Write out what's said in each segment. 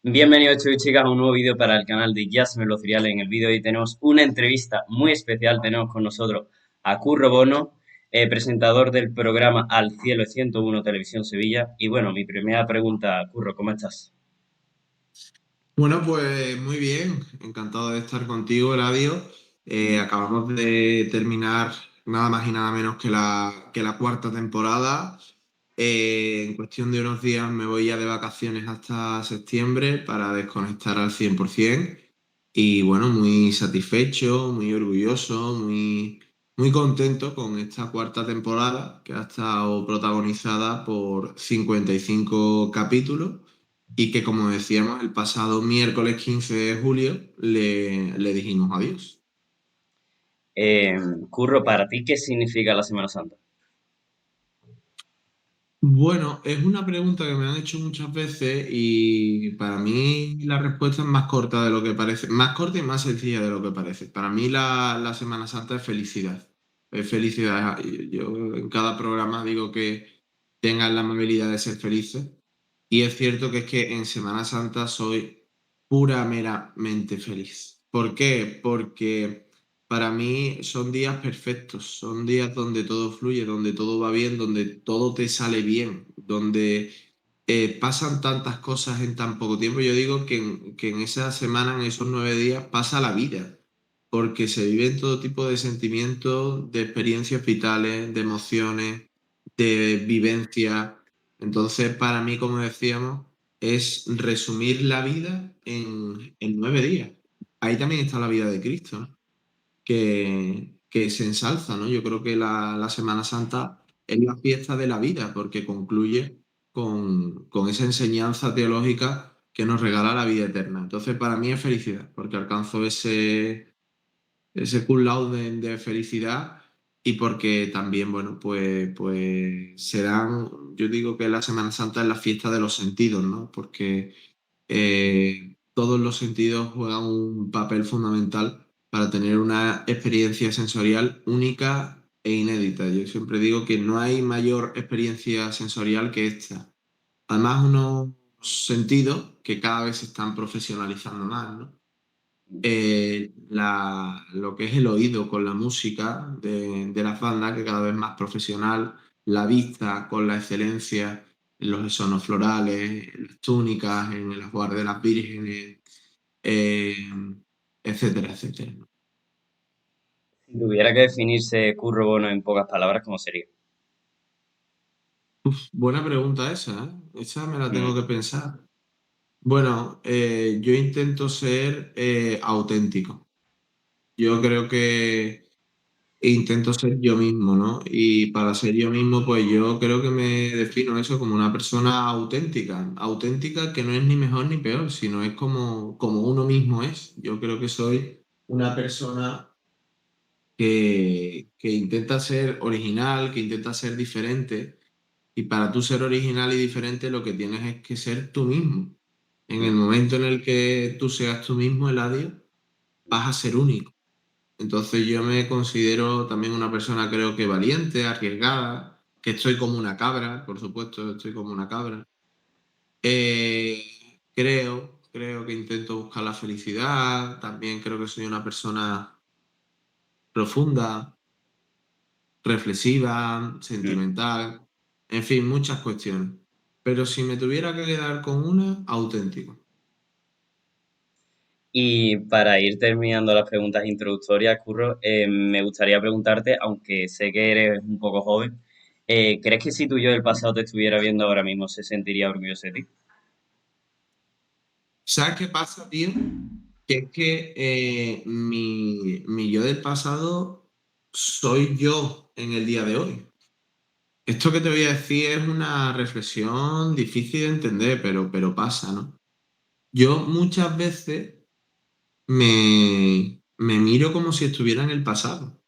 Bienvenidos chicos y chicas a un nuevo vídeo para el canal de Jasmine Los Cereales. En el vídeo de hoy tenemos una entrevista muy especial. Tenemos con nosotros a Curro Bono, presentador del programa Al Cielo 101 Televisión Sevilla. Y bueno, mi primera pregunta, Curro, ¿cómo estás? Bueno, pues muy bien, encantado de estar contigo, Eladio. Acabamos de terminar nada más y nada menos que la cuarta temporada. En cuestión de unos días me voy ya de vacaciones hasta septiembre para desconectar al 100%. Y bueno, muy satisfecho, muy orgulloso, muy contento con esta cuarta temporada que ha estado protagonizada por 55 capítulos y que, como decíamos, el pasado miércoles 15 de julio le dijimos adiós. Eh, Curro, ¿para ti qué significa la Semana Santa? Bueno, es una pregunta que me han hecho muchas veces y para mí la respuesta es más corta de lo que parece, más corta y más sencilla de lo que parece. Para mí la Semana Santa es felicidad. Es felicidad. Yo en cada programa digo que tengan la amabilidad de ser felices y es cierto que es que en Semana Santa soy pura meramente feliz. ¿Por qué? Porque para mí son días perfectos, son días donde todo fluye, donde todo va bien, donde todo te sale bien, donde pasan tantas cosas en tan poco tiempo. Yo digo que en esa semana, en esos 9 días, pasa la vida, porque se viven todo tipo de sentimientos, de experiencias vitales, de emociones, de vivencias. Entonces, para mí, como decíamos, es resumir la vida en 9 días. Ahí también está la vida de Cristo, ¿no? Que se ensalza, ¿no? Yo creo que la Semana Santa es la fiesta de la vida porque concluye con esa enseñanza teológica que nos regala la vida eterna. Entonces, para mí es felicidad, porque alcanzo ese cum laude de felicidad y porque también, bueno, pues yo digo que la Semana Santa es la fiesta de los sentidos, ¿no? Porque todos los sentidos juegan un papel fundamental para tener una experiencia sensorial única e inédita. Yo siempre digo que no hay mayor experiencia sensorial que esta. Además, unos sentidos que cada vez se están profesionalizando más, ¿no? Lo que es el oído con la música de las bandas, que cada vez más profesional, la vista con la excelencia en los sonoflorales, en las túnicas, en el ajuar de las vírgenes, eh, etcétera, etcétera. Si tuviera que definirse Curro Bono en pocas palabras, ¿cómo sería? Buena pregunta esa, ¿eh? Esa me la tengo Mm. que pensar. Bueno, yo intento ser auténtico. Yo creo que intento ser yo mismo, ¿no? Y para ser yo mismo, pues yo creo que me defino eso como una persona auténtica, auténtica que no es ni mejor ni peor, sino es como uno mismo es. Yo creo que soy una persona que intenta ser original, que intenta ser diferente, y para tú ser original y diferente lo que tienes es que ser tú mismo. En el Mm. momento en el que tú seas tú mismo, Eladio, vas a ser único. Entonces yo me considero también una persona creo que valiente, arriesgada, que estoy como una cabra, por supuesto, estoy como una cabra. Creo que intento buscar la felicidad, también creo que soy una persona profunda, reflexiva, Mm. sentimental, en fin, muchas cuestiones. Pero si me tuviera que quedar con una, auténtico. Y para ir terminando las preguntas introductorias, Curro, me gustaría preguntarte, aunque sé que eres un poco joven, ¿crees que si tu yo del pasado te estuviera viendo ahora mismo se sentiría orgulloso de ti? ¿Sabes qué pasa, tío? Que es que mi yo del pasado soy yo en el día de hoy. Esto que te voy a decir es una reflexión difícil de entender, pero pasa, ¿no? Yo muchas veces me miro como si estuviera en el pasado.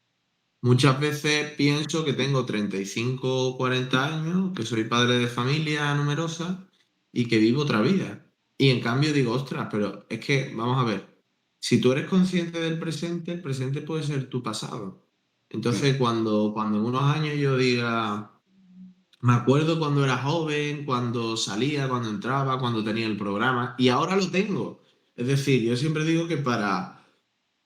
Muchas veces pienso que tengo 35 o 40 años, que soy padre de familia numerosa y que vivo otra vida. Y en cambio digo, ostras, pero es que, vamos a ver, si tú eres consciente del presente, el presente puede ser tu pasado. Mm. Entonces, cuando en unos años yo diga, Me acuerdo cuando era joven, cuando salía, cuando entraba, cuando tenía el programa, y ahora lo tengo. Es decir, yo siempre digo que para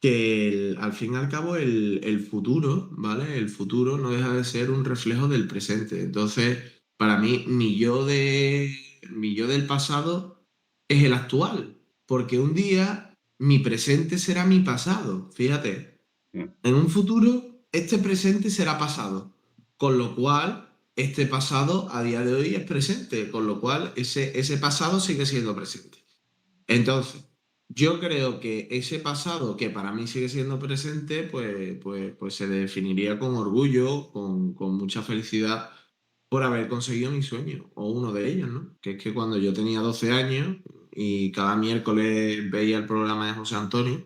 que al fin y al cabo el futuro, ¿vale? El futuro no deja de ser un reflejo del presente. Entonces, para mí, mi yo del pasado es el actual, porque un día mi presente será mi pasado. Fíjate, Mm, en un futuro, este presente será pasado, con lo cual este pasado a día de hoy es presente, con lo cual ese pasado sigue siendo presente. Entonces, yo creo que ese pasado que para mí sigue siendo presente, pues se definiría con orgullo, con mucha felicidad por haber conseguido mi sueño, o uno de ellos, ¿no? Que es que cuando yo tenía 12 años y cada miércoles veía el programa de José Antonio,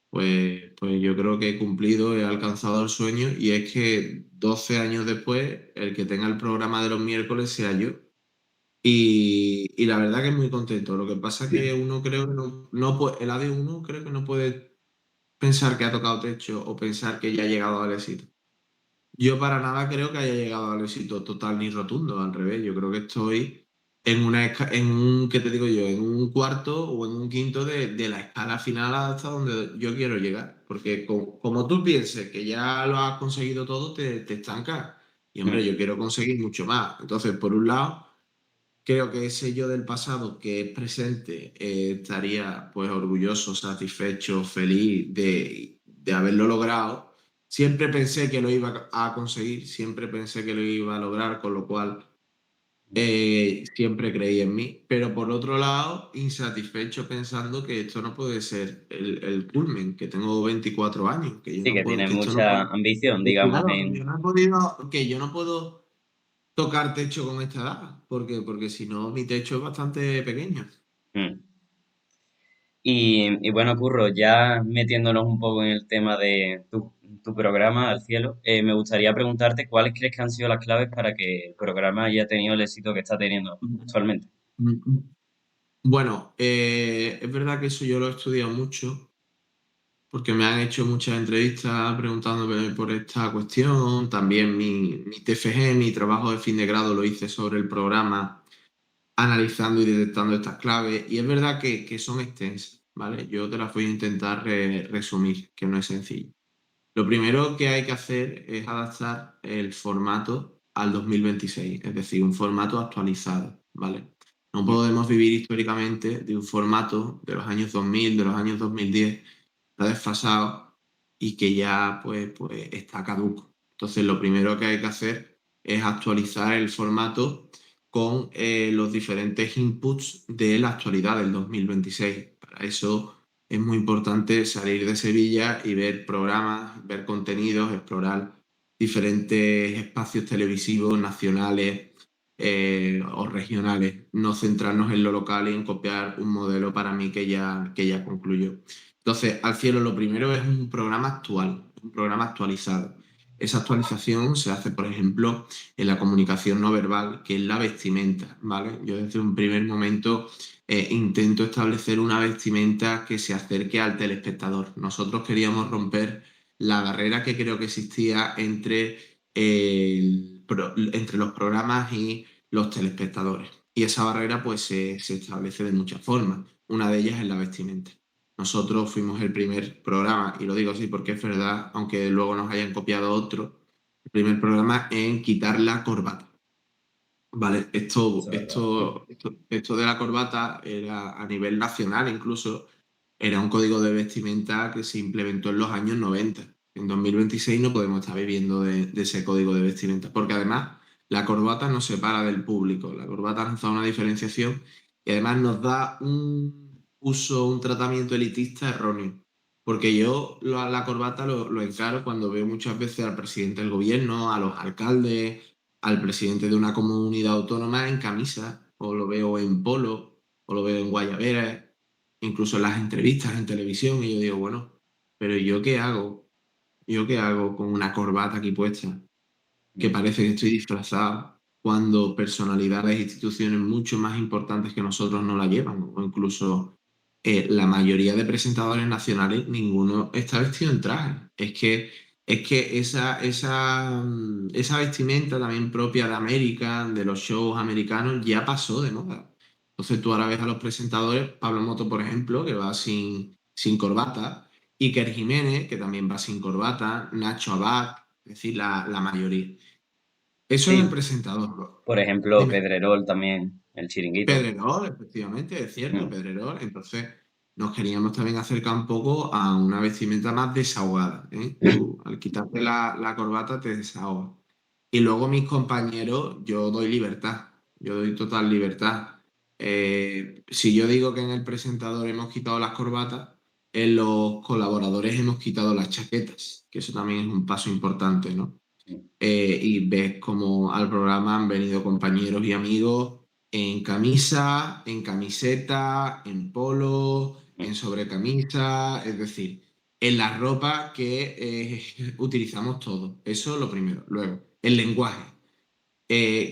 pues yo creo que he cumplido, he alcanzado el sueño y es que 12 años después, el que tenga el programa de los miércoles sea yo. Y la verdad que muy contento. Lo que pasa es que uno creo que no puede, el AD uno creo que no puede pensar que ha tocado techo o pensar que ya ha llegado al éxito. Yo para nada creo que haya llegado al éxito total ni rotundo, al revés. Yo creo que estoy en un, ¿qué te digo yo? En un cuarto o en un quinto de la escala final hasta donde yo quiero llegar. Porque como tú pienses que ya lo has conseguido todo, te estancas. Y hombre, mm. yo quiero conseguir mucho más. Entonces, por un lado, creo que ese yo del pasado que es presente estaría pues orgulloso, satisfecho, feliz de haberlo logrado. Siempre pensé que lo iba a conseguir, siempre pensé que lo iba a lograr, con lo cual siempre creí en mí. Pero por otro lado, insatisfecho pensando que esto no puede ser el culmen, que tengo 24 años, que yo Sí, no que puedo, tienes que esto no mucha puede. ambición, Que digamos, claro, en... que yo no puedo tocar techo con esta edad, porque si no, mi techo es bastante pequeño. Mm. Y bueno, Curro, ya metiéndonos un poco en el tema de tu programa Al Cielo, me gustaría preguntarte cuáles crees que han sido las claves para que el programa haya tenido el éxito que está teniendo actualmente. Bueno, es verdad que eso yo lo he estudiado mucho, porque me han hecho muchas entrevistas preguntándome por esta cuestión. También mi TFG, mi trabajo de fin de grado, lo hice sobre el programa, analizando y detectando estas claves. Y es verdad que son extensas, ¿vale? Yo te las voy a intentar resumir, que no es sencillo. Lo primero que hay que hacer es adaptar el formato al 2026, es decir, un formato actualizado, ¿vale? No Mm, podemos vivir históricamente de un formato de los años 2000, de los años 2010, está desfasado y que ya pues está caduco. Entonces, lo primero que hay que hacer es actualizar el formato con los diferentes inputs de la actualidad del 2026. Para eso es muy importante salir de Sevilla y ver programas, ver contenidos, explorar diferentes espacios televisivos nacionales o regionales, no centrarnos en lo local y en copiar un modelo para mí que ya concluyó. Entonces, Al Cielo lo primero es un programa actual, un programa actualizado. Esa actualización se hace, por ejemplo, en la comunicación no verbal, que es la vestimenta, ¿vale? Yo desde un primer momento intento establecer una vestimenta que se acerque al telespectador. Nosotros queríamos romper la barrera que creo que existía entre los programas y los telespectadores. Y esa barrera pues se establece de muchas formas. Una de ellas es la vestimenta. Nosotros fuimos el primer programa, y lo digo así porque es verdad, aunque luego nos hayan copiado otro, el primer programa en quitar la corbata. Vale, eso esto, es verdad. esto, esto, esto de la corbata era a nivel nacional, incluso era un código de vestimenta que se implementó en los años 90. En 2026 no podemos estar viviendo de ese código de vestimenta, porque además la corbata nos separa del público, la corbata nos da una diferenciación y además nos da un uso, un tratamiento elitista erróneo. Porque yo la corbata lo encaro cuando veo muchas veces al presidente del gobierno, a los alcaldes, al presidente de una comunidad autónoma en camisa, o lo veo en polo, o lo veo en guayabera, incluso en las entrevistas en televisión, y yo digo, bueno, pero ¿yo qué hago? ¿Yo qué hago con una corbata aquí puesta? Que Mm, parece que estoy disfrazado cuando personalidades e instituciones mucho más importantes que nosotros no la llevan, o incluso la mayoría de presentadores nacionales, ninguno está vestido en traje. Es que Es que esa vestimenta también propia de América, de los shows americanos, ya pasó de moda. Entonces tú ahora ves a los presentadores, Pablo Moto, por ejemplo, que va sin corbata, Iker Jiménez, que también va sin corbata, Nacho Abad, es decir, la mayoría. Eso es el Sí, presentador. por ejemplo, Dime. Pedrerol también, el chiringuito. Pedrerol, efectivamente, es cierto, Mm, Pedrerol. Entonces, nos queríamos también acercar un poco a una vestimenta más desahogada, ¿eh? Tú, al quitarte la corbata, te desahogas. Y luego mis compañeros, yo doy libertad, yo doy total libertad. Si yo digo que en el presentador hemos quitado las corbatas, en los colaboradores hemos quitado las chaquetas, que eso también es un paso importante, ¿no? mm, Y ves como al programa han venido compañeros y amigos en camisa, en camiseta, en polo, mm, en sobrecamisa, es decir, en la ropa que utilizamos todos. Eso es lo primero. Luego, el lenguaje.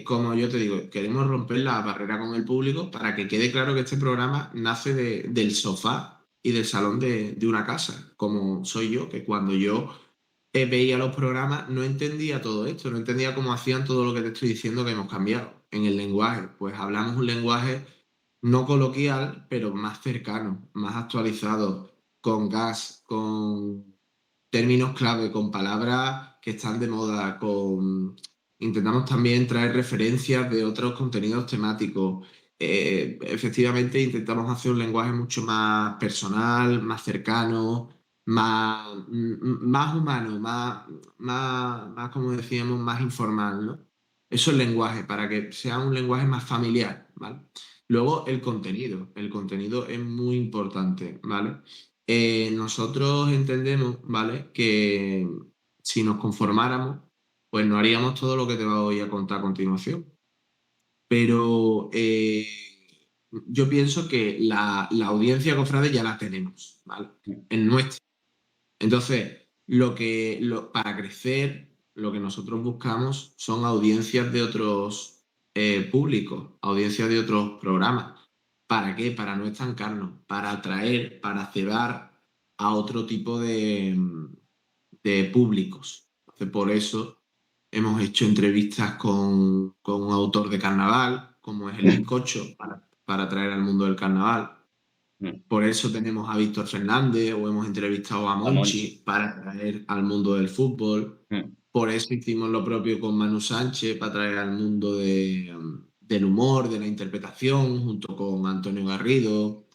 Como yo te digo, queremos romper la barrera con el público para que quede claro que este programa nace del sofá y del salón de una casa, como soy yo, que cuando yo veía los programas, no entendía todo esto, no entendía cómo hacían todo lo que te estoy diciendo que hemos cambiado en el lenguaje. Pues hablamos un lenguaje no coloquial, pero más cercano, más actualizado, con gas, con términos clave, con palabras que están de moda, con... Intentamos también traer referencias de otros contenidos temáticos. Efectivamente, intentamos hacer un lenguaje mucho más personal, más cercano, más humano, más, como decíamos, más informal, ¿no? Eso es el lenguaje, para que sea un lenguaje más familiar, ¿vale? Luego el contenido. El contenido es muy importante, ¿vale? Nosotros entendemos, ¿vale? Que si nos conformáramos, pues no haríamos todo lo que te voy a contar a continuación. Pero yo pienso que la audiencia cofrade ya la tenemos, ¿vale? mm. Es nuestra. Entonces, para crecer, lo que nosotros buscamos son audiencias de otros públicos, audiencias de otros programas. ¿Para qué? Para no estancarnos, para atraer, para cebar a otro tipo de públicos. Entonces, por eso hemos hecho entrevistas con un autor de carnaval, como es el Bizcocho, para atraer al mundo del carnaval. Mm. Por eso tenemos a Víctor Fernández o hemos entrevistado a A Monchi. Monchi para traer al mundo del fútbol. Mm, Por eso hicimos lo propio con Manu Sánchez para traer al mundo del humor, de la interpretación, junto con Antonio Garrido.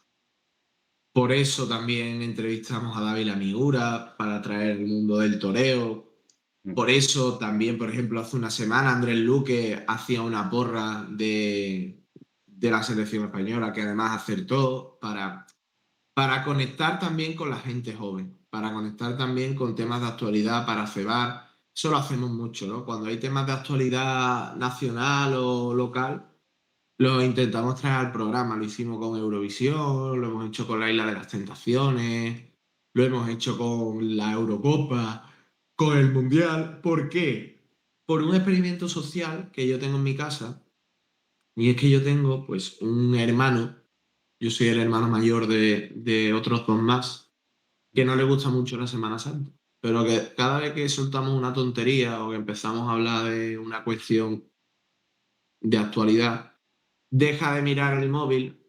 Por eso también entrevistamos a Dávila Migura para traer el mundo del toreo. mm. Por eso también, por ejemplo, hace una semana Andrés Luque hacía una porra de la selección española que además acertó para conectar también con la gente joven, para conectar también con temas de actualidad, para cebar. Eso lo hacemos mucho, ¿no? Cuando hay temas de actualidad nacional o local, lo intentamos traer al programa. Lo hicimos con Eurovisión, lo hemos hecho con la Isla de las Tentaciones, lo hemos hecho con la Eurocopa, con el Mundial. ¿Por qué? Por un experimento social que yo tengo en mi casa, y es que yo tengo pues un hermano, yo soy el hermano mayor de otros dos más, que no le gusta mucho la Semana Santa, pero que cada vez que soltamos una tontería o que empezamos a hablar de una cuestión de actualidad, deja de mirar el móvil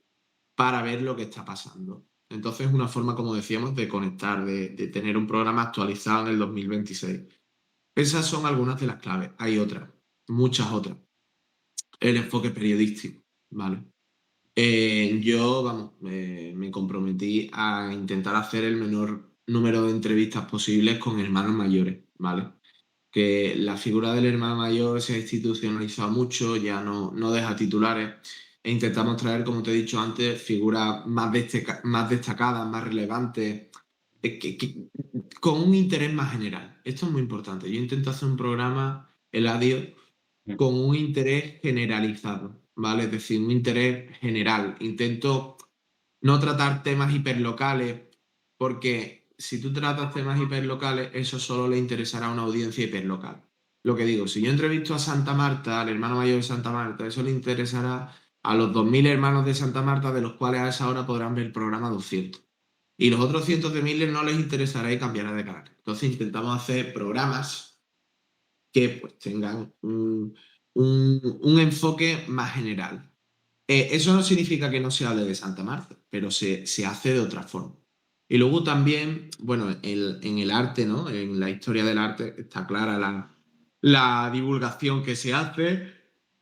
para ver lo que está pasando. Entonces es una forma, como decíamos, de conectar, de tener un programa actualizado en el 2026. Esas son algunas de las claves. Hay otras, muchas otras. El enfoque periodístico, ¿vale? Yo, vamos, me comprometí a intentar hacer el menor número de entrevistas posibles con hermanos mayores, ¿vale? Que la figura del hermano mayor se ha institucionalizado mucho, ya no deja titulares, e intentamos traer, como te he dicho antes, figuras más destacadas, más relevantes, con un interés más general. Esto es muy importante. Yo intento hacer un programa, Eladio, Mm. con un interés generalizado, ¿vale? Es decir, un interés general. Intento no tratar temas hiperlocales, porque si tú tratas temas hiperlocales, eso solo le interesará a una audiencia hiperlocal. Lo que digo, si yo entrevisto a Santa Marta, al hermano mayor de Santa Marta, eso le interesará a los 2000 hermanos de Santa Marta, de los cuales a esa hora podrán ver el programa 200. Y los otros cientos de miles no les interesará y cambiará de canal. Entonces intentamos hacer programas que pues, tengan un enfoque más general. Eso no significa que no se hable de Santa Marta, pero se hace de otra forma. Y luego también, bueno, en el arte, ¿no? En la historia del arte está clara la divulgación que se hace,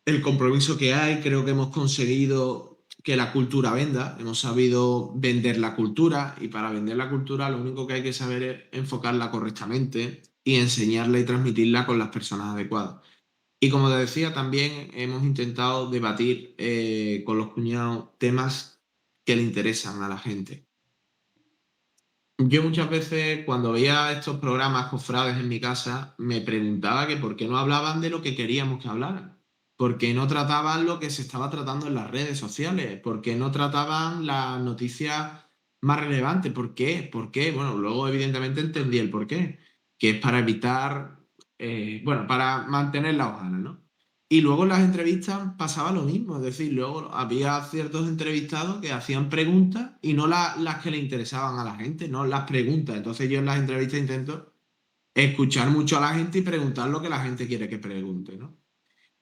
el compromiso que hay. Creo que hemos conseguido que la cultura venda, hemos sabido vender la cultura y para vender la cultura lo único que hay que saber es enfocarla correctamente y enseñarla y transmitirla con las personas adecuadas. Y como te decía, también hemos intentado debatir con los cuñados temas que le interesan a la gente. Yo muchas veces cuando veía estos programas cofrades en mi casa me preguntaba que por qué no hablaban de lo que queríamos que hablaran, por qué no trataban lo que se estaba tratando en las redes sociales, por qué no trataban las noticias más relevantes, ¿por qué? ¿Por qué? Bueno, luego evidentemente entendí el por qué, que es para evitar, bueno, para mantener la hojana, ¿no? Y luego en las entrevistas pasaba lo mismo, es decir, luego había ciertos entrevistados que hacían preguntas y no las que le interesaban a la gente, no las preguntas. Entonces yo en las entrevistas intento escuchar mucho a la gente y preguntar lo que la gente quiere que pregunte, ¿no?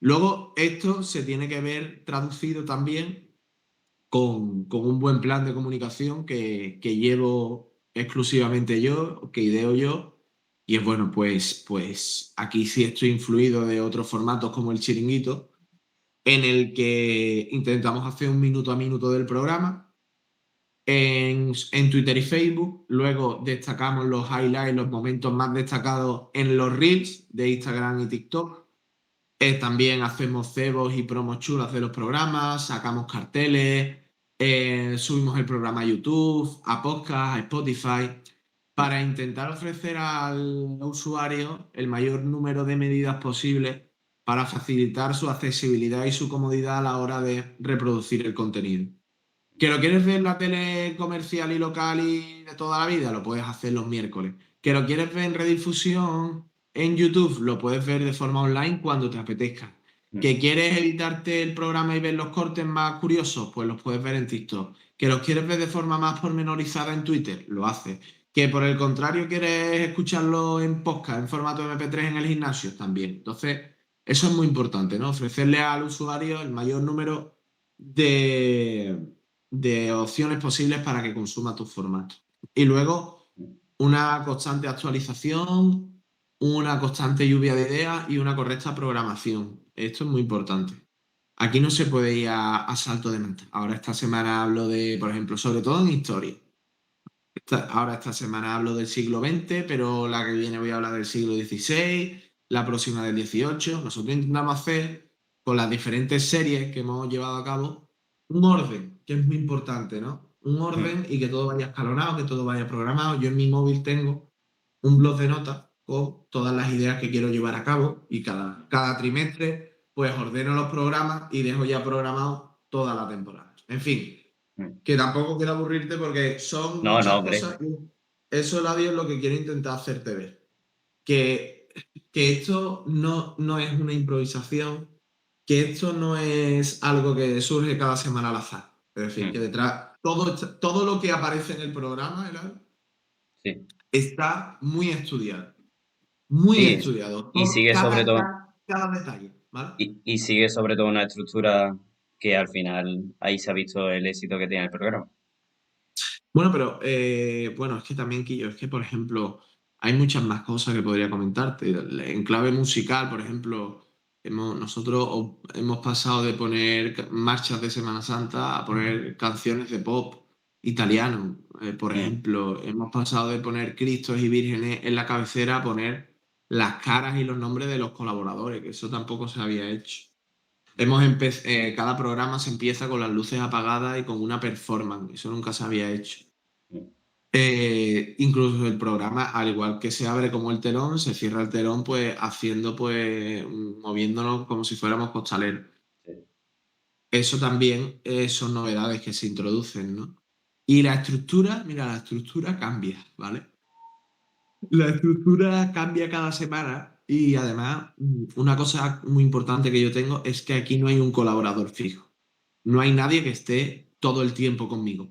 Luego esto se tiene que ver traducido también con un buen plan de comunicación que llevo exclusivamente yo, que ideo yo. Y es bueno, pues aquí sí estoy influido de otros formatos como el Chiringuito, en el que intentamos hacer un minuto a minuto del programa en Twitter y Facebook. Luego destacamos los highlights, los momentos más destacados en los Reels de Instagram y TikTok. También hacemos cebos y promos chulas de los programas, sacamos carteles, subimos el programa a YouTube, a podcast, a Spotify, para intentar ofrecer al usuario el mayor número de medidas posibles para facilitar su accesibilidad y su comodidad a la hora de reproducir el contenido. ¿Que lo quieres ver en la tele comercial y local y de toda la vida? Lo puedes hacer los miércoles. ¿Que lo quieres ver en redifusión en YouTube? Lo puedes ver de forma online cuando te apetezca. ¿Que quieres editarte el programa y ver los cortes más curiosos? Pues los puedes ver en TikTok. ¿Que los quieres ver de forma más pormenorizada en Twitter? Lo haces. ¿Que por el contrario quieres escucharlo en podcast, en formato MP3 en el gimnasio? También. Entonces, eso es muy importante, ¿no? Ofrecerle al usuario el mayor número de opciones posibles para que consuma tus formatos. Y luego una constante actualización, una constante lluvia de ideas y una correcta programación. Esto es muy importante. Aquí no se puede ir a salto de mata. Ahora esta semana hablo de, por ejemplo, sobre todo en historia. Ahora esta semana hablo del siglo XX, pero la que viene voy a hablar del siglo XVI, la próxima del XVIII. Nosotros intentamos hacer, con las diferentes series que hemos llevado a cabo, un orden, que es muy importante, ¿no? Un orden y que todo vaya escalonado, que todo vaya programado. Yo en mi móvil tengo un blog de notas con todas las ideas que quiero llevar a cabo y cada trimestre pues ordeno los programas y dejo ya programado toda la temporada. En fin, que tampoco quiero aburrirte porque son No, no, muchas hombre. cosas y eso, Eladio, es lo que quiero intentar hacerte ver. Que, que esto no es una improvisación, que esto no es algo que surge cada semana al azar. Es decir, que detrás, todo lo que aparece en el programa, Eladio, Sí. está muy estudiado. Muy Sí, estudiado. y Todo, sigue sobre todo, cada detalle, ¿vale? y sigue sobre todo una estructura que al final ahí se ha visto el éxito que tiene el programa. Bueno, pero bueno, es que también, Quillo, es que, por ejemplo, hay muchas más cosas que podría comentarte. En clave musical, por ejemplo, nosotros hemos pasado de poner marchas de Semana Santa a poner canciones de pop italiano. Por Mm, ejemplo, hemos pasado de poner Cristos y Vírgenes en la cabecera a poner las caras y los nombres de los colaboradores, que eso tampoco se había hecho. Cada programa se empieza con las luces apagadas y con una performance. Eso nunca se había hecho. mm, Incluso el programa, al igual que se abre como el telón, se cierra el telón, pues haciendo, pues, moviéndonos como si fuéramos costaleros. sí. Eso también son novedades que se introducen, ¿no? Y la estructura, mira, la estructura cambia, ¿vale? La estructura cambia cada semana y además una cosa muy importante que yo tengo es que aquí no hay un colaborador fijo. No hay nadie que esté todo el tiempo conmigo.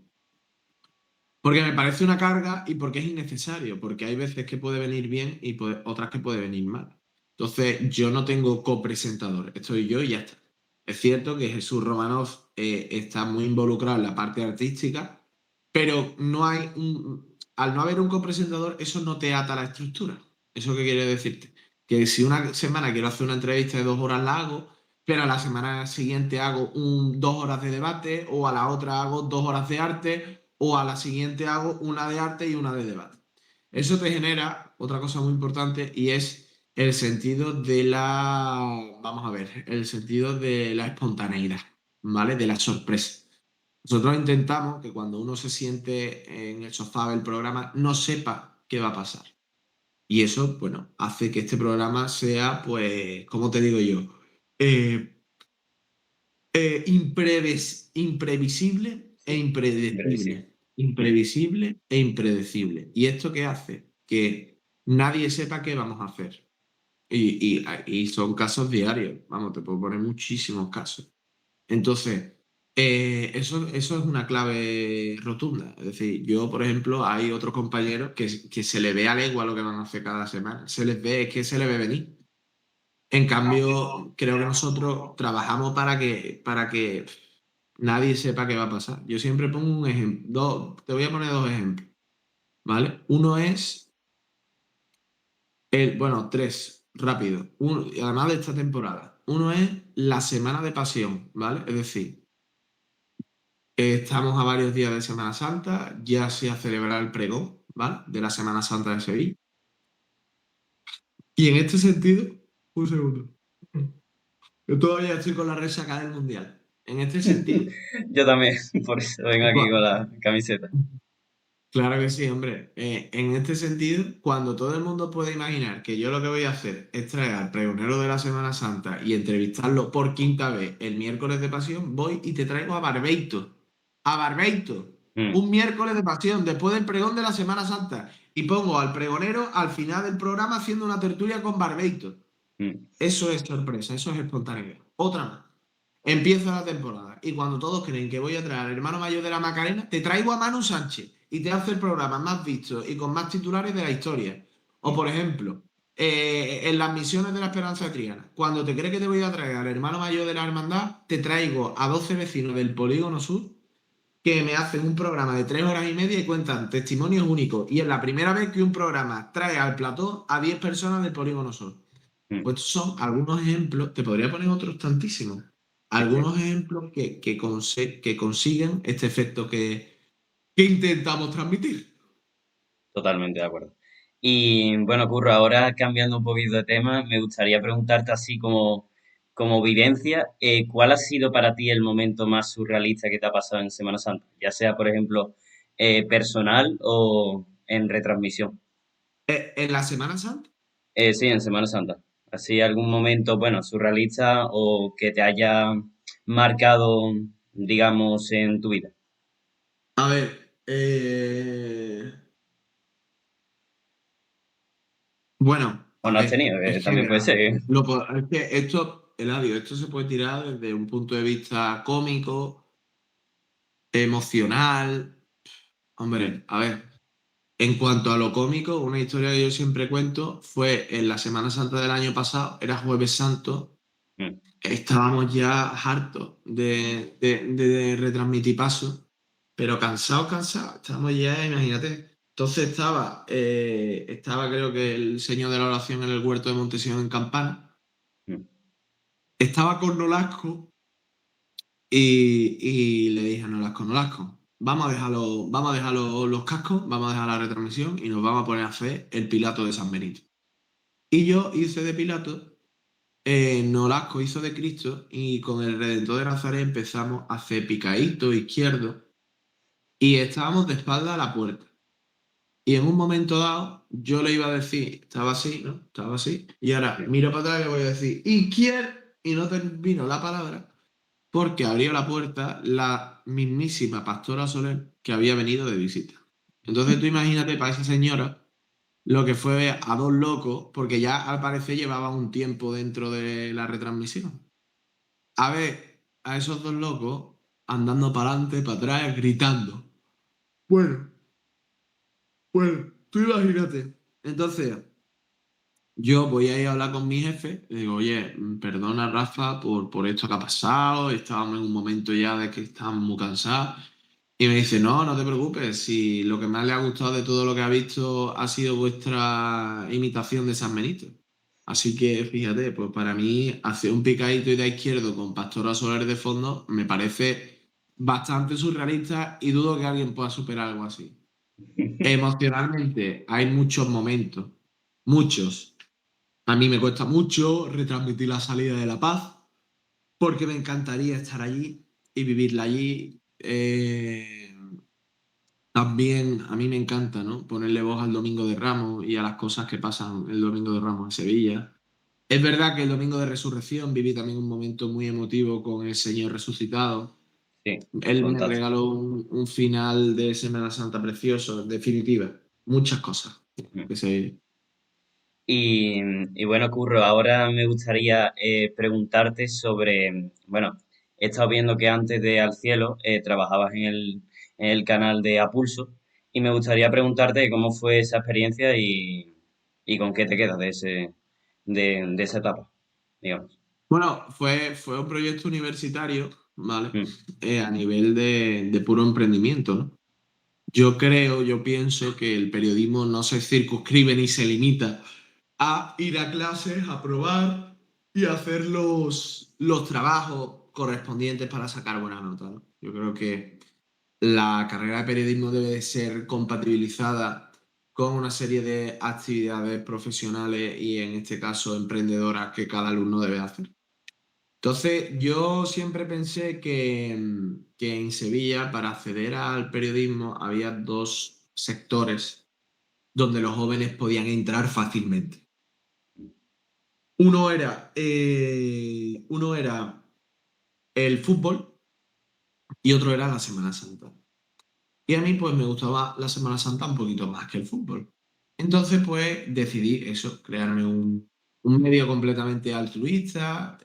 Porque me parece una carga y porque es innecesario, porque hay veces que puede venir bien y otras que puede venir mal. Entonces, yo no tengo copresentador, estoy yo y ya está. Es cierto que Jesús Romanov está muy involucrado en la parte artística, pero al no haber un copresentador, eso no te ata a la estructura. ¿Eso qué quiere decirte? Que si una semana quiero hacer una entrevista de 2 horas, la hago, pero a la semana siguiente hago 2 horas de debate, o a la otra hago 2 horas de arte, o a la siguiente hago una de arte y una de debate. Eso te genera otra cosa muy importante y es el sentido de vamos a ver, el sentido de la espontaneidad, ¿vale? De la sorpresa. Nosotros intentamos que cuando uno se siente en el sofá del programa no sepa qué va a pasar. Y eso, bueno, hace que este programa sea, pues, ¿cómo te digo yo? Eh, imprevisible e Sí, impredecible. imprevisible. Imprevisible e impredecible. ¿Y esto qué hace? Que nadie sepa qué vamos a hacer. Y son casos diarios. Vamos, te puedo poner muchísimos casos. Entonces, eso es una clave rotunda. Es decir, yo, por ejemplo, hay otros compañeros que se les ve a legua lo que van a hacer cada semana. Se les ve, es que se les ve venir. En cambio, creo que nosotros trabajamos para que nadie sepa qué va a pasar. Yo siempre pongo un ejemplo, te voy a poner 2 ejemplos, ¿vale? Uno es, bueno, tres, rápido, además de esta temporada. Uno es la Semana de Pasión, ¿vale? Es decir, estamos a varios días de Semana Santa, ya se ha celebrado el pregón, ¿vale? De la Semana Santa de Sevilla. Y en este sentido, un segundo. Yo todavía estoy con la resaca del Mundial. En este sentido, Yo también, por eso vengo aquí con cua- la camiseta. claro que sí, hombre. En este sentido, cuando todo el mundo puede imaginar que yo lo que voy a hacer es traer al pregonero de la Semana Santa y entrevistarlo por quinta vez el miércoles de Pasión, voy y te traigo a Barbeito. A Barbeito. Mm, Un miércoles de Pasión, después del pregón de la Semana Santa. Y pongo al pregonero al final del programa haciendo una tertulia con Barbeito. mm. Eso es sorpresa, eso es espontaneidad. Otra más. Empieza la temporada y cuando todos creen que voy a traer al hermano mayor de la Macarena, te traigo a Manu Sánchez y te hace el programa más visto y con más titulares de la historia. O por ejemplo, en las misiones de la Esperanza de Triana, cuando te crees que te voy a traer al hermano mayor de la hermandad, te traigo a 12 vecinos del Polígono Sur que me hacen un programa de 3 horas y media y cuentan testimonios únicos. Y es la primera vez que un programa trae al plató a 10 personas del Polígono Sur. Mm. Pues son algunos ejemplos, te podría poner otros tantísimos, Sí, sí, algunos ejemplos que consiguen este efecto que intentamos transmitir. totalmente de acuerdo. Y bueno, Curro, ahora cambiando un poquito de tema, me gustaría preguntarte así como vivencia, ¿cuál ha sido para ti el momento más surrealista que te ha pasado en Semana Santa? Ya sea, por ejemplo, personal o en retransmisión. En la Semana Santa, Sí, en Semana Santa. Así algún momento, bueno, surrealista o que te haya marcado, digamos, en tu vida. a ver, bueno, O a no has ver, tenido, que es que también puede ser. verás, es que Eladio, esto se puede tirar desde un punto de vista cómico, emocional. Mm, Hombre, a ver, en cuanto a lo cómico, una historia que yo siempre cuento fue en la Semana Santa del año pasado, era Jueves Santo. mm, Estábamos ya hartos de retransmitir pasos, pero cansados, cansados. Estábamos ya, imagínate. Entonces estaba creo que el señor de la oración en el huerto de Montesión en Campana. mm. Estaba con Nolasco y le dije a Nolasco, Nolasco, vamos a dejar los cascos, vamos a dejar la retransmisión y nos vamos a poner a hacer el Pilato de San Benito. Y yo hice de Pilato. Nolasco hizo de Cristo y con el Redentor de Nazaret empezamos a hacer picadito izquierdo y estábamos de espalda a la puerta. Y en un momento dado yo le iba a decir, estaba así, ¿no? Estaba así. Y ahora Sí. miro para atrás y le voy a decir, izquierdo, y no termino la palabra porque abrió la puerta la mismísima Pastora Soler que había venido de visita. Entonces tú imagínate para esa señora lo que fue a dos locos, porque ya al parecer llevaba un tiempo dentro de la retransmisión. A ver a esos dos locos andando para adelante, para atrás, gritando. Bueno. Bueno, tú imagínate. Entonces, yo voy a ir a hablar con mi jefe, le digo, oye, perdona Rafa por esto que ha pasado, estábamos en un momento ya de que estábamos muy cansados. Y me dice, no, no te preocupes, si lo que más le ha gustado de todo lo que ha visto ha sido vuestra imitación de San Benito. Así que fíjate, pues para mí hacer un picadito y de izquierdo con Pastora Soler de fondo me parece bastante surrealista y dudo que alguien pueda superar algo así. Emocionalmente hay muchos momentos, muchos. A mí me cuesta mucho retransmitir la salida de La Paz porque me encantaría estar allí y vivirla allí. También a mí me encanta, ¿no? Ponerle voz al Domingo de Ramos y a las cosas que pasan el Domingo de Ramos en Sevilla. Es verdad que el Domingo de Resurrección viví también un momento muy emotivo con el Señor resucitado. Sí, Él me fantástico. regaló un final de Semana Santa precioso, en definitiva. Muchas cosas que se... Y bueno, Curro, ahora me gustaría preguntarte sobre, bueno, he estado viendo que antes de Al Cielo trabajabas en el canal de Apulso y me gustaría preguntarte cómo fue esa experiencia y con qué te quedas de de esa etapa, digamos. Bueno, fue un proyecto universitario, ¿vale? Mm, A nivel de puro emprendimiento, ¿no? Yo pienso que el periodismo no se circunscribe ni se limita a ir a clases, a probar y a hacer los trabajos correspondientes para sacar buena nota, ¿no? Yo creo que la carrera de periodismo debe de ser compatibilizada con una serie de actividades profesionales y en este caso emprendedoras que cada alumno debe hacer. Entonces, yo siempre pensé que en Sevilla, para acceder al periodismo, había dos sectores donde los jóvenes podían entrar fácilmente. Uno era el fútbol y otro era la Semana Santa. Y a mí, pues, me gustaba la Semana Santa un poquito más que el fútbol. Entonces, pues, decidí eso, crearme un medio completamente altruista,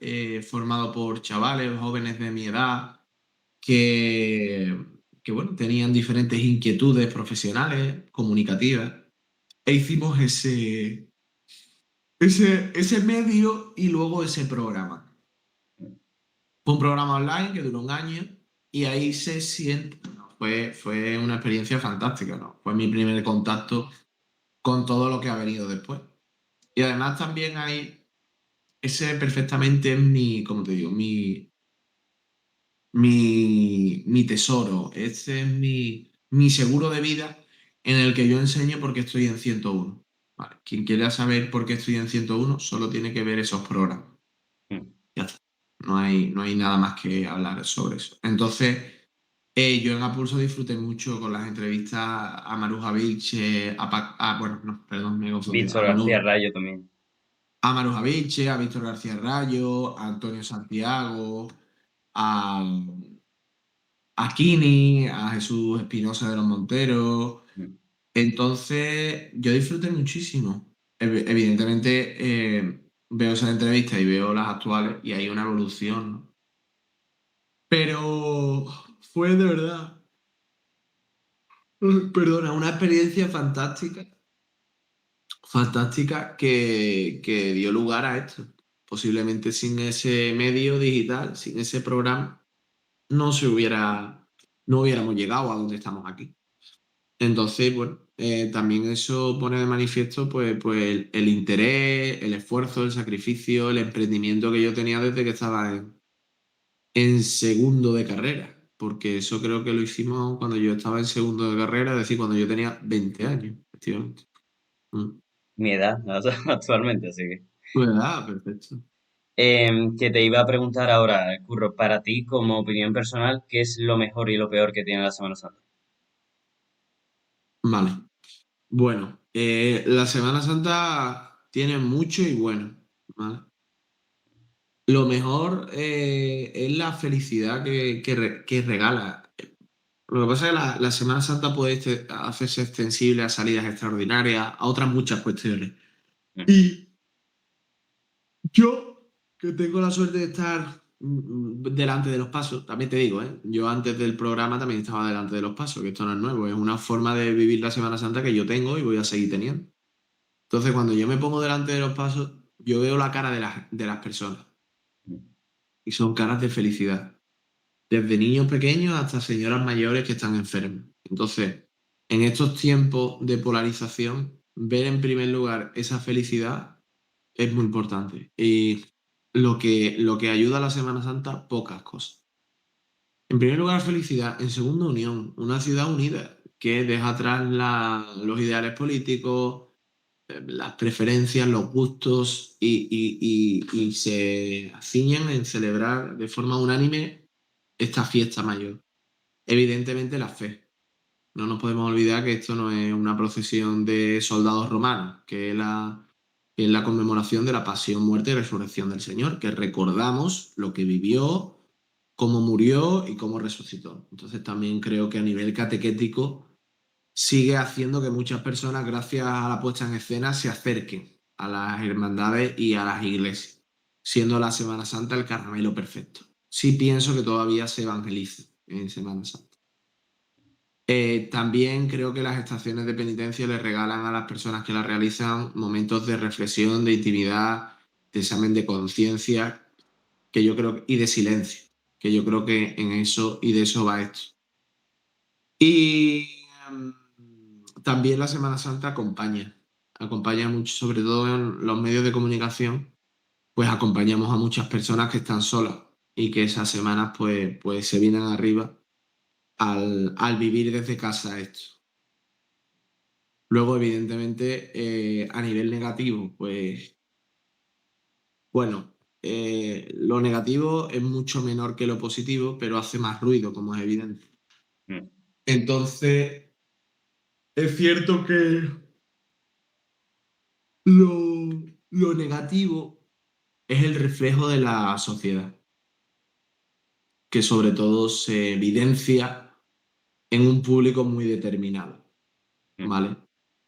formado por chavales, jóvenes de mi edad que, que bueno, tenían diferentes inquietudes profesionales, comunicativas, e hicimos ese medio y luego ese programa. Fue un programa online que duró un año y ahí se siente, ¿no? Fue una experiencia fantástica, ¿no? Fue mi primer contacto con todo lo que ha venido después. Y además también hay, ese perfectamente es mi, como te digo, mi tesoro, este es mi seguro de vida en el que yo enseño por qué estoy en 101. Vale, quien quiera saber por qué estoy en 101 solo tiene que ver esos programas. mm. Ya está. No hay nada más que hablar sobre eso. Entonces, yo en Apulso disfruté mucho con las entrevistas a Maruja Vilche, bueno, no, perdón, me he confundido. Víctor García Rayo también. A Maruja Vilche, a Víctor García Rayo, a Antonio Santiago, a a Kini, a Jesús Espinosa de los Monteros. Mm. Entonces, yo disfruté muchísimo. Evidentemente, veo esas entrevistas y veo las actuales y hay una evolución, ¿no? Pero fue de verdad, perdona, una experiencia fantástica, fantástica que dio lugar a esto. Posiblemente sin ese medio digital, sin ese programa, no hubiéramos llegado a donde estamos aquí. Entonces, bueno, también eso pone de manifiesto pues el interés, el esfuerzo, el sacrificio, el emprendimiento que yo tenía desde que estaba en segundo de carrera, porque eso creo que lo hicimos cuando yo estaba en segundo de carrera, es decir, cuando yo tenía 20 años, efectivamente. Mm. Mi edad actualmente, así que. Tu edad, perfecto. Que te iba a preguntar ahora, Curro, para ti, como opinión personal, ¿qué es lo mejor y lo peor que tiene la Semana Santa? Vale. Bueno, la Semana Santa tiene mucho y bueno, ¿vale? Lo mejor es la felicidad que regala. Lo que pasa es que la Semana Santa puede hacerse extensible a salidas extraordinarias, a otras muchas cuestiones. Mm, Y yo, que tengo la suerte de estar delante de los pasos, también te digo, ¿eh? Yo antes del programa también estaba delante de los pasos, que esto no es nuevo, es una forma de vivir la Semana Santa que yo tengo y voy a seguir teniendo. Entonces, cuando yo me pongo delante de los pasos, yo veo la cara de las personas y son caras de felicidad, desde niños pequeños hasta señoras mayores que están enfermas. Entonces, en estos tiempos de polarización, ver en primer lugar esa felicidad es muy importante. Y lo que ayuda a la Semana Santa, pocas cosas. En primer lugar, felicidad. En segundo, unión. Una ciudad unida que deja atrás los ideales políticos, las preferencias, los gustos y se ciñen en celebrar de forma unánime esta fiesta mayor. Evidentemente, la fe. No nos podemos olvidar que esto no es una procesión de soldados romanos, que es la conmemoración de la pasión, muerte y resurrección del Señor, que recordamos lo que vivió, cómo murió y cómo resucitó. Entonces también creo que a nivel catequético sigue haciendo que muchas personas, gracias a la puesta en escena, se acerquen a las hermandades y a las iglesias, siendo la Semana Santa el caramelo perfecto. Sí pienso que todavía se evangeliza en Semana Santa. También creo que las estaciones de penitencia le regalan a las personas que las realizan momentos de reflexión, de intimidad, de examen de conciencia, que yo creo, y de silencio, que yo creo que en eso y de eso va esto. Y también la Semana Santa acompaña mucho, sobre todo en los medios de comunicación, pues acompañamos a muchas personas que están solas y que esas semanas pues se vienen arriba al vivir desde casa esto. Luego, evidentemente, a nivel negativo, pues bueno, lo negativo es mucho menor que lo positivo, pero hace más ruido, como es evidente. Mm, Entonces, es cierto que lo negativo es el reflejo de la sociedad, que sobre todo se evidencia en un público muy determinado, mm, ¿vale?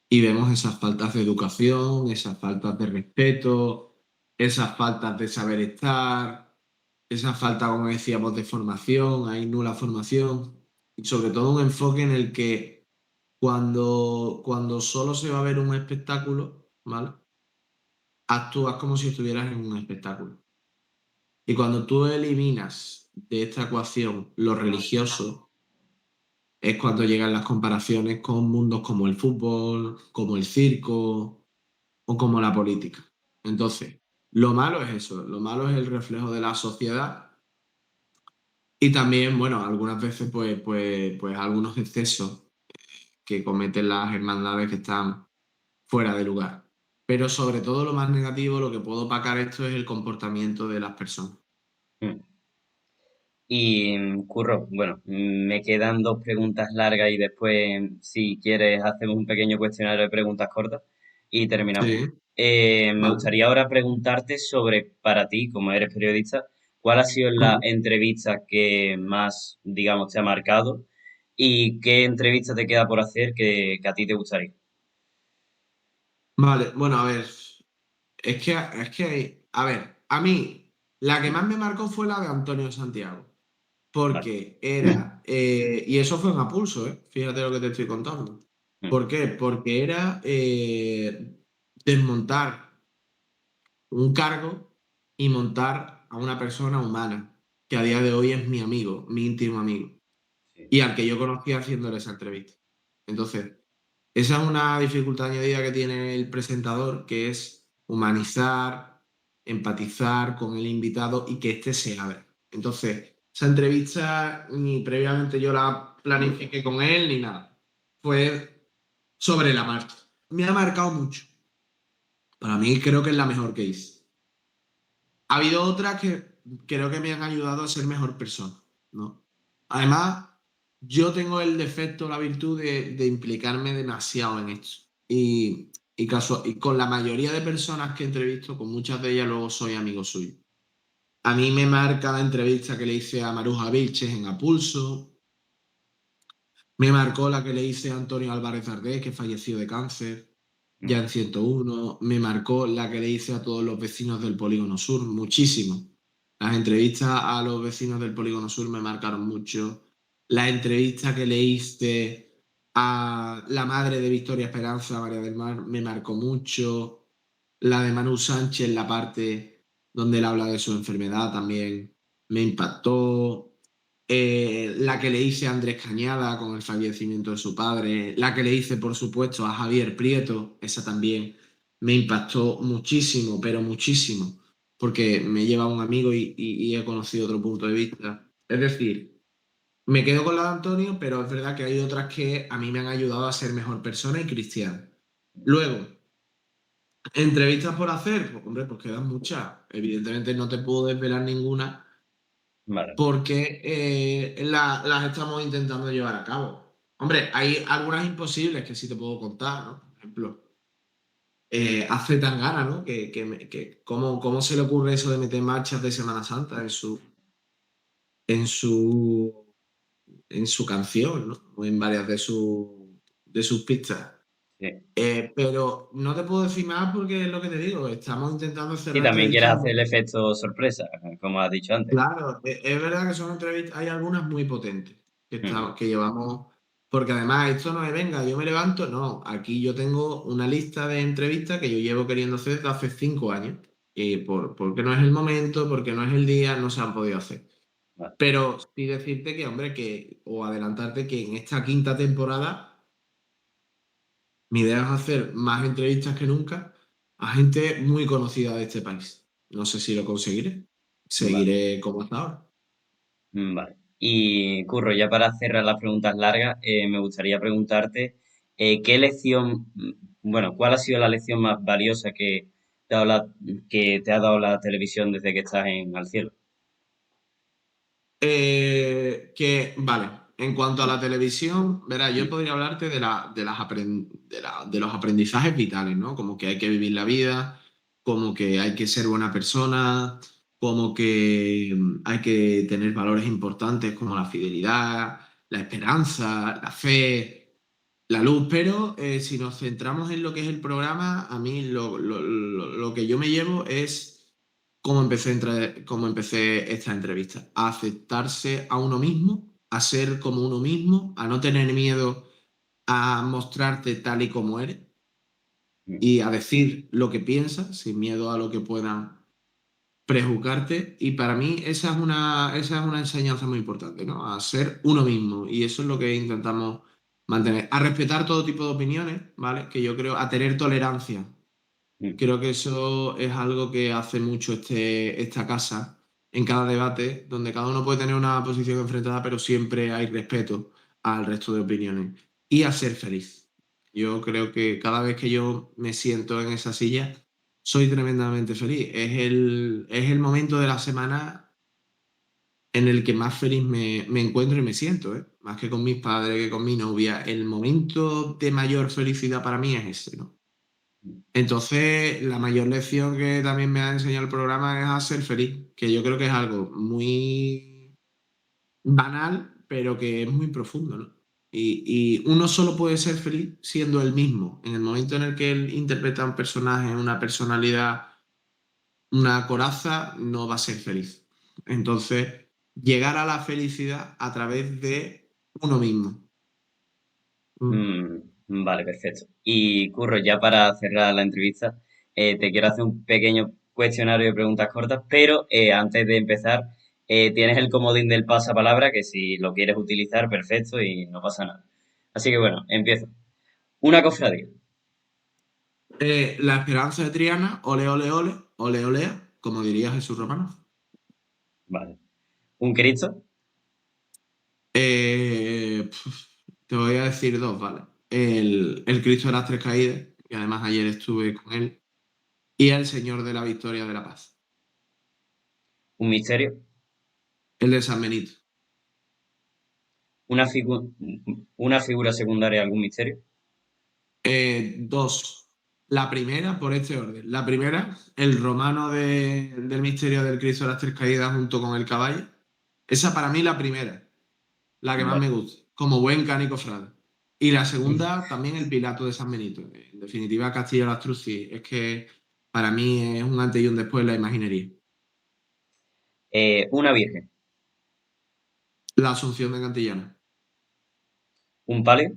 Y vemos esas faltas de educación, esas faltas de respeto, esas faltas de saber estar, esa falta, como decíamos, de formación, hay nula formación, y sobre todo un enfoque en el que cuando solo se va a ver un espectáculo, ¿vale? Actúas como si estuvieras en un espectáculo. Y cuando tú eliminas de esta ecuación lo religioso, es cuando llegan las comparaciones con mundos como el fútbol, como el circo o como la política. Entonces, lo malo es eso, lo malo es el reflejo de la sociedad y también, bueno, algunas veces pues algunos excesos que cometen las hermandades que están fuera de lugar. Pero sobre todo lo más negativo, lo que puedo opacar esto es el comportamiento de las personas. mm. Y Curro, bueno, me quedan dos preguntas largas y después, si quieres, hacemos un pequeño cuestionario de preguntas cortas y terminamos. Sí, Me vale. gustaría ahora preguntarte sobre, para ti, como eres periodista, ¿cuál ha sido la Mm. entrevista que más, digamos, te ha marcado y qué entrevista te queda por hacer que a ti te gustaría? Vale, bueno, a ver, a ver, a mí la que más me marcó fue la de Antonio Santiago, Vale. porque era, y eso fue en Apulso, fíjate lo que te estoy contando. Mm, ¿Por qué? Porque era desmontar un cargo y montar a una persona humana, que a día de hoy es mi amigo, mi íntimo amigo, sí. y al que yo conocí haciéndole esa entrevista. Entonces, esa es una dificultad añadida que tiene el presentador, que es humanizar, empatizar con el invitado y que éste se abra. Entonces, esa entrevista ni previamente yo la planifiqué con él ni nada. Fue sobre la marcha. Me ha marcado mucho. Para mí creo que es la mejor que hice. Ha habido otras que creo que me han ayudado a ser mejor persona, ¿no? Además, yo tengo el defecto, la virtud de implicarme demasiado en esto. Y con la mayoría de personas que entrevisto, con muchas de ellas luego soy amigo suyo. A mí me marca la entrevista que le hice a Maruja Vilches en Apulso, me marcó la que le hice a Antonio Álvarez Ardés, que falleció de cáncer, Mm, ya en 101, me marcó la que le hice a todos los vecinos del Polígono Sur, muchísimo. Las entrevistas a los vecinos del Polígono Sur me marcaron mucho. La entrevista que leíste a la madre de Victoria Esperanza, María del Mar, me marcó mucho. La de Manu Sánchez, la parte donde él habla de su enfermedad, también me impactó. La que le hice a Andrés Cañada con el fallecimiento de su padre. La que le hice, por supuesto, a Javier Prieto, esa también me impactó muchísimo, pero muchísimo, porque me lleva un amigo y he conocido otro punto de vista. Es decir, me quedo con la de Antonio, pero es verdad que hay otras que a mí me han ayudado a ser mejor persona y cristiano. Luego, entrevistas por hacer, pues hombre, pues quedan muchas. Evidentemente no te puedo desvelar ninguna Vale, porque las estamos intentando llevar a cabo. Hombre, hay algunas imposibles que sí te puedo contar, ¿no? Por ejemplo, hace tan gana, ¿no? ¿Cómo se le ocurre eso de meter marchas de Semana Santa en su, en su canción, ¿no? O en varias de sus pistas. sí. Pero no te puedo decir más porque es lo que te digo, estamos intentando hacer Y la también quieres entrevista. hacer el efecto sorpresa, como has dicho antes. Claro, es verdad que son entrevistas, hay algunas muy potentes Ujú, que llevamos, porque además esto no es, venga, yo me levanto, no, aquí yo tengo una lista de entrevistas que yo llevo queriendo hacer desde hace 5 años, y porque no es el momento, porque no es el día, no se han podido hacer. vale, Pero sí decirte que, hombre, o adelantarte que en esta quinta temporada mi idea es hacer más entrevistas que nunca a gente muy conocida de este país. No sé si lo conseguiré, vale. seguiré como hasta ahora. Vale. Y Curro, ya para cerrar las preguntas largas, me gustaría preguntarte qué lección, bueno, ¿cuál ha sido la lección más valiosa te ha dado que te ha dado la televisión desde que estás en Al Cielo? Vale, en cuanto a la televisión, verás, yo Mm, podría hablarte de los aprendizajes vitales, ¿no? Como que hay que vivir la vida, como que hay que ser buena persona, como que hay que tener valores importantes como la fidelidad, la esperanza, la fe, la luz. Pero si nos centramos en lo que es el programa, a mí lo que yo me llevo es cómo empecé esta entrevista, a aceptarse a uno mismo, a ser como uno mismo, a no tener miedo a mostrarte tal y como eres mm, y a decir lo que piensas sin miedo a lo que puedan prejuzgarte. Y para mí esa es una enseñanza muy importante, ¿no? A ser uno mismo. Y eso es lo que intentamos mantener. A respetar todo tipo de opiniones, ¿vale? Que yo creo, a tener tolerancia. mm, Creo que eso es algo que hace mucho esta casa en cada debate, donde cada uno puede tener una posición enfrentada, pero siempre hay respeto al resto de opiniones y a ser feliz. Yo creo que cada vez que yo me siento en esa silla, soy tremendamente feliz. Es el momento de la semana en el que más feliz me encuentro y me siento, ¿eh? Más que con mis padres, que con mi novia. El momento de mayor felicidad para mí es ese, ¿no? mm, Entonces, la mayor lección que también me ha enseñado el programa es a ser feliz, que yo creo que es algo muy banal, pero que es muy profundo, ¿no? Y uno solo puede ser feliz siendo el mismo. En el momento en el que él interpreta a un personaje, una personalidad, una coraza, no va a ser feliz. Entonces, llegar a la felicidad a través de uno mismo. Mm. vale, perfecto. Y Curro, ya para cerrar la entrevista, te quiero hacer un pequeño cuestionario de preguntas cortas, pero antes de empezar, tienes el comodín del pasapalabra, que si lo quieres utilizar, perfecto y no pasa nada. Así que bueno, empiezo. Una cofradía, La esperanza de Triana, ole, ole, ole, ole, olea, como diría Jesús Romano. vale. Un Cristo, Pf, te voy a decir dos, ¿vale? El Cristo de las Tres Caídas, que además ayer estuve con él, y el Señor de la Victoria de la Paz, un misterio, el de San Benito. una, una figura secundaria de algún misterio, Dos. La primera, por este orden. La primera, el romano del misterio del Cristo de las Tres Caídas junto con el caballo. Esa para mí la primera, la que más vale. me gusta, como buen cánico frade. Y la segunda, también el Pilato de San Benito. En definitiva, Castillo de Astruzzi. Es que para mí es un antes y un después en la imaginería. Una virgen, La Asunción de Cantillana. un palio,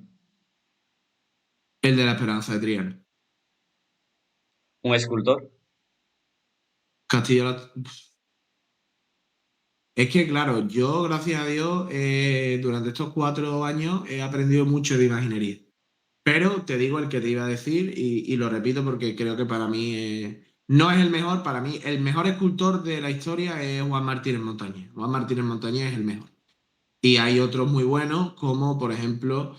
El de la Esperanza de Triana. un escultor, Castilla la... Es que, claro, yo, gracias a Dios, durante estos 4 años he aprendido mucho de imaginería. Pero te digo el que te iba a decir y lo repito porque creo que para mí no es el mejor. Para mí, el mejor escultor de la historia es Juan Martínez Montañés. Juan Martínez Montañés es el mejor. Y hay otros muy buenos, como por ejemplo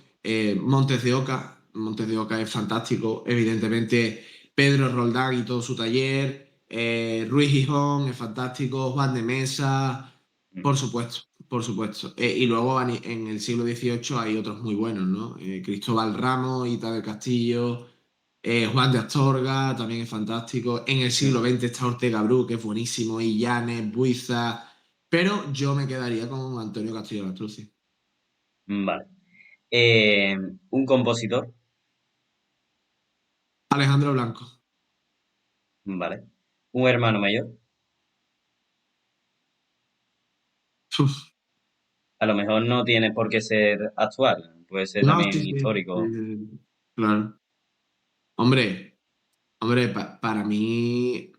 Montes de Oca. Montes de Oca es fantástico. Evidentemente, Pedro Roldán y todo su taller. Ruiz Gijón es fantástico. Juan de Mesa, mm, por supuesto, por supuesto. Y luego en el siglo XVIII hay otros muy buenos, ¿no? Cristóbal Ramos, Ita del Castillo. Juan de Astorga también es fantástico. En el siglo mm, XX está Ortega Bru, que es buenísimo. Illanes, Buiza. Pero yo me quedaría con Antonio Castillo Lastrucci. vale. Eh, un compositor, Alejandro Blanco. vale. Un hermano mayor, Uf. a lo mejor no tiene por qué ser actual, puede ser No, también sí, sí. histórico. Claro. Hombre, hombre, para mí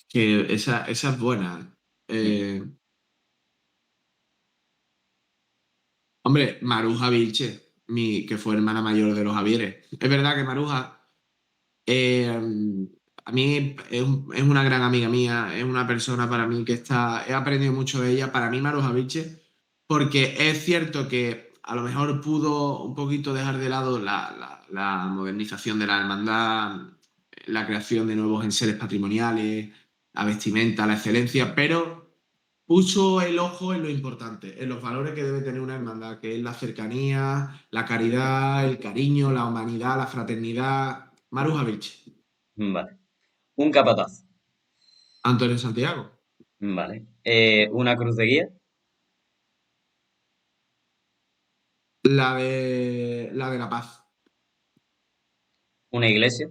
que esa es buena. Mm, Eh, hombre, Maruja Vilche, que fue hermana mayor de los Javieres. Es verdad que Maruja Eh, a mí es una gran amiga mía, es una persona para mí que he aprendido mucho de ella, para mí Maruja Vilches, porque es cierto que a lo mejor pudo un poquito dejar de lado la modernización de la hermandad, la creación de nuevos enseres patrimoniales, la vestimenta, la excelencia, pero puso el ojo en lo importante, en los valores que debe tener una hermandad, que es la cercanía, la caridad, el cariño, la humanidad, la fraternidad. Maruja Vilches. vale. Un capataz, Antonio Santiago. vale. Una cruz de guía, La de La Paz. una iglesia,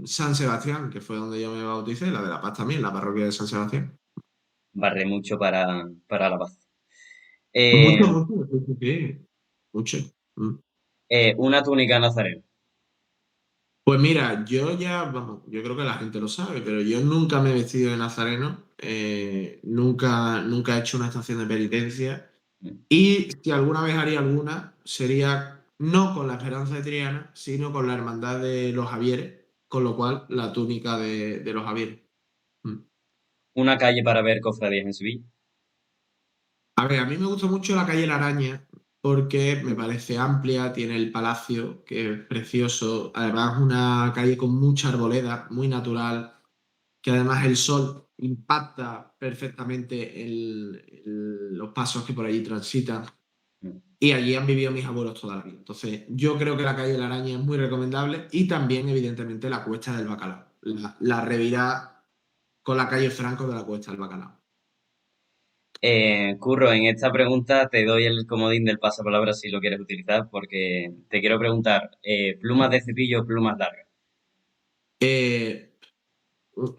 San Sebastián, que fue donde yo me bauticé, la de La Paz también, la parroquia de San Sebastián. barre mucho para la paz. Eh, Mucho, mucho, sí, sí, sí. Mucho. Mm. una túnica nazarena. Pues mira, yo ya, vamos, yo creo que la gente lo sabe, pero yo nunca me he vestido de nazareno, nunca he hecho una estación de penitencia. Mm, Y si alguna vez haría alguna, sería no con la Esperanza de Triana, sino con la Hermandad de los Javieres, con lo cual la túnica de los Javieres. Mm. una calle para ver cofradías en Sevilla. A ver, a mí me gusta mucho la calle La Araña porque me parece amplia, tiene el palacio, que es precioso, además una calle con mucha arboleda, muy natural, que además el sol impacta perfectamente los pasos que por allí transitan. Mm. Y allí han vivido mis abuelos toda la vida. Entonces, yo creo que la calle de la Araña es muy recomendable y también, evidentemente, la Cuesta del Bacalao. La revirá con la calle Franco de la Cuesta del Bacalao. Curro, en esta pregunta te doy el comodín del pasapalabra si lo quieres utilizar, porque te quiero preguntar, ¿plumas de cepillo o plumas largas? Eh,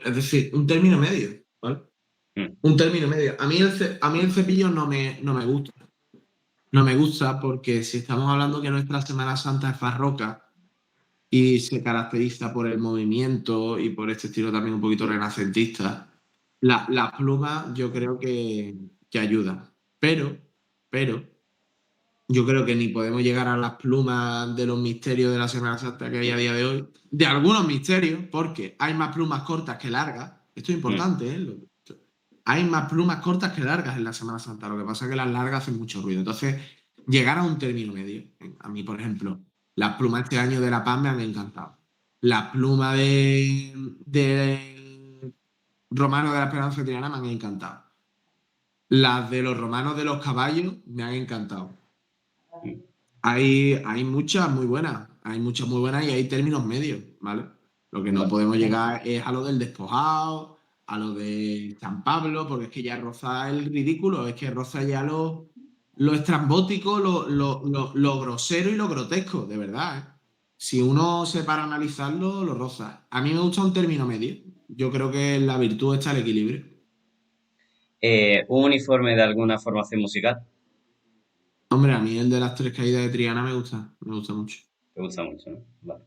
es decir, un término medio, ¿vale? Mm, Un término medio. A mí el cepillo no me gusta. No me gusta porque si estamos hablando que nuestra Semana Santa es barroca y se caracteriza por el movimiento y por este estilo también un poquito renacentista, las plumas yo creo que ayudan. Pero, yo creo que ni podemos llegar a las plumas de los misterios de la Semana Santa que hay a día de hoy. De algunos misterios, porque hay más plumas cortas que largas. Esto es mm. importante, ¿eh? Hay más plumas cortas que largas en la Semana Santa. Lo que pasa es que las largas hacen mucho ruido. Entonces, llegar a un término medio. A mí, por ejemplo, las plumas este año de La Paz me han encantado. Las plumas de Romano de la Esperanza de Triana me han encantado. Las de los romanos de los caballos me han encantado. Hay muchas muy buenas, hay muchas muy buenas y hay términos medios, ¿vale? Lo que no Vale. podemos llegar es a lo del despojado, a lo de San Pablo, porque es que ya roza el ridículo, es que roza ya lo estrambótico, lo grosero y lo grotesco, de verdad, ¿eh? si uno se para a analizarlo, lo roza. A mí me gusta un término medio. Yo creo que en la virtud está el equilibrio. ¿Un uniforme de alguna formación musical? Hombre, a mí el de las tres caídas de Triana me gusta mucho. Te gusta mucho, ¿no? Vale.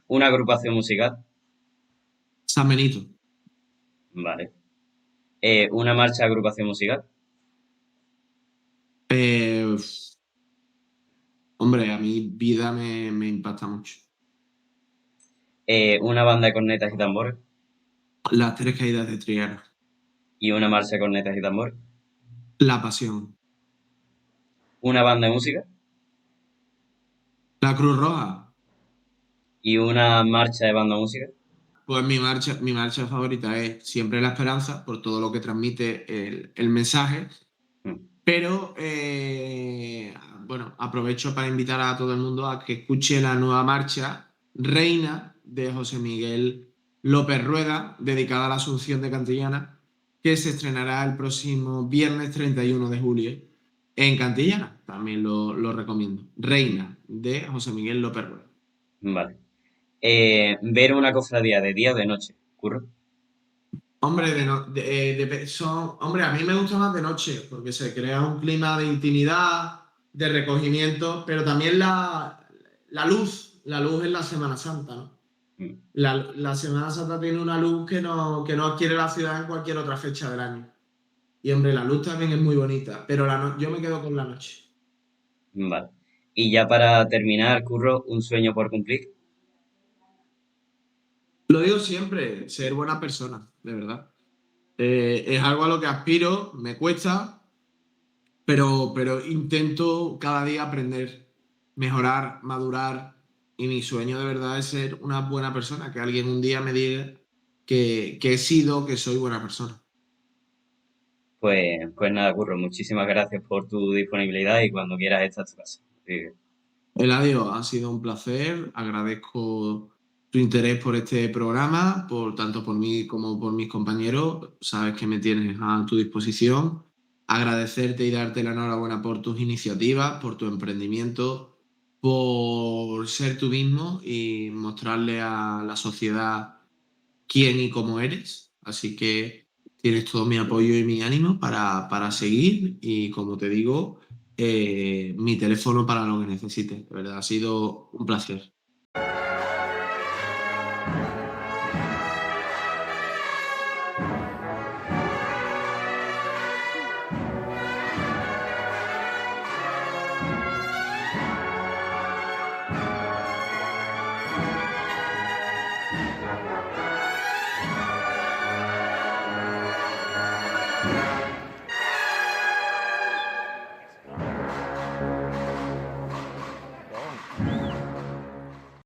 ¿Una agrupación musical? San Benito. Vale. ¿Una marcha de agrupación musical? Eh, hombre, a mí vida me impacta mucho. ¿Una banda de cornetas y tambores? Las tres caídas de Triana. ¿Y una marcha de cornetas y tambores? La pasión. ¿Una banda de música? La Cruz Roja. ¿Y una marcha de banda de música? Pues mi marcha favorita es Siempre la Esperanza, por todo lo que transmite el mensaje. Mm. Pero, bueno, aprovecho para invitar a todo el mundo a que escuche la nueva marcha Reina de José Miguel López Rueda, dedicada a la Asunción de Cantillana, que se estrenará el próximo viernes 31 de julio en Cantillana. También lo recomiendo. Reina de José Miguel López Rueda. Vale. ¿Ver una cofradía de día o de noche? ¿Curro? Hombre, hombre, a mí me gusta más de noche, porque se crea un clima de intimidad, de recogimiento, pero también la luz en la Semana Santa, ¿no? Mm. La Semana Santa tiene una luz que no adquiere la ciudad en cualquier otra fecha del año. Y hombre, la luz también es muy bonita, pero yo me quedo con la noche. Vale. Y ya para terminar, Curro, un sueño por cumplir. Lo digo siempre, ser buena persona, de verdad. Es algo a lo que aspiro, me cuesta, pero intento cada día aprender, mejorar, madurar. Y mi sueño de verdad es ser una buena persona, que alguien un día me diga que he sido, que soy buena persona. Pues nada, Curro, muchísimas gracias por tu disponibilidad y cuando quieras esta es tu casa. Sí. Eladio, ha sido un placer. Agradezco tu interés por este programa, tanto por mí como por mis compañeros. Sabes que me tienes a tu disposición. Agradecerte y darte la enhorabuena por tus iniciativas, por tu emprendimiento, por ser tú mismo y mostrarle a la sociedad quién y cómo eres. Así que tienes todo mi apoyo y mi ánimo para seguir y como te digo, mi teléfono para lo que necesites. De verdad, ha sido un placer.